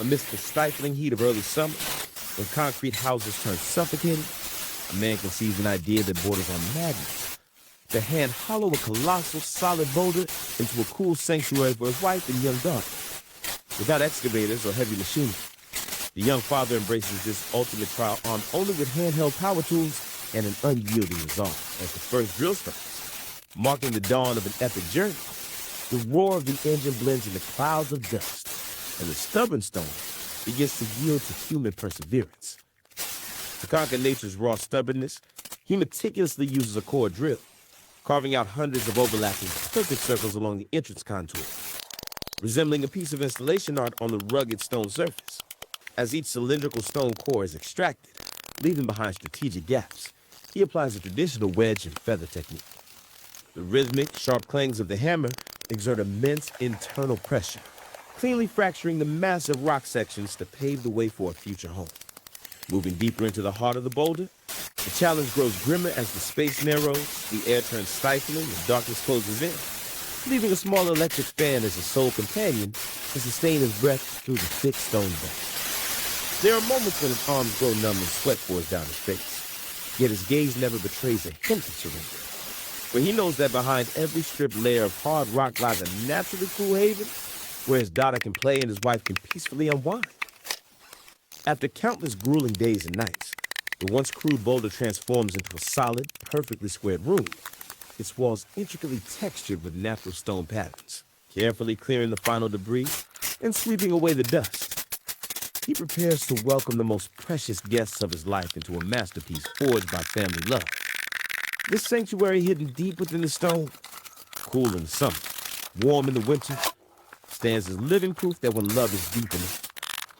Amidst the stifling heat of early summer, when concrete houses turn suffocating, a man conceives an idea that borders on madness. To hand hollow a colossal solid boulder into a cool sanctuary for his wife and young daughter. Without excavators or heavy machinery, the young father embraces this ultimate trial armed only with handheld power tools and an unyielding resolve. As the first drill starts, marking the dawn of an epic journey, the roar of the engine blends into clouds of dust, and the stubborn stone begins to yield to human perseverance. To conquer nature's raw stubbornness, he meticulously uses a core drill, carving out hundreds of overlapping perfect circles along the entrance contour, resembling a piece of installation art on the rugged stone surface. As each cylindrical stone core is extracted, leaving behind strategic gaps, he applies a traditional wedge and feather technique. The rhythmic, sharp clangs of the hammer exert immense internal pressure, cleanly fracturing the massive rock sections to pave the way for a future home. Moving deeper into the heart of the boulder, the challenge grows grimmer as the space narrows, the air turns stifling, and darkness closes in, leaving a small electric fan as a sole companion to sustain his breath through the thick stone bank. There are moments when his arms grow numb and sweat pours down his face, yet his gaze never betrays a hint of surrender, for he knows that behind every stripped layer of hard rock lies a naturally cool haven where his daughter can play and his wife can peacefully unwind. After countless grueling days and nights, the once crude boulder transforms into a solid, perfectly squared room, its walls intricately textured with natural stone patterns. Carefully clearing the final debris and sweeping away the dust, he prepares to welcome the most precious guests of his life into a masterpiece forged by family love. This sanctuary hidden deep within the stone, cool in the summer, warm in the winter, stands as living proof that when love is deep enough,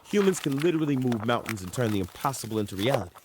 humans can literally move mountains and turn the impossible into reality.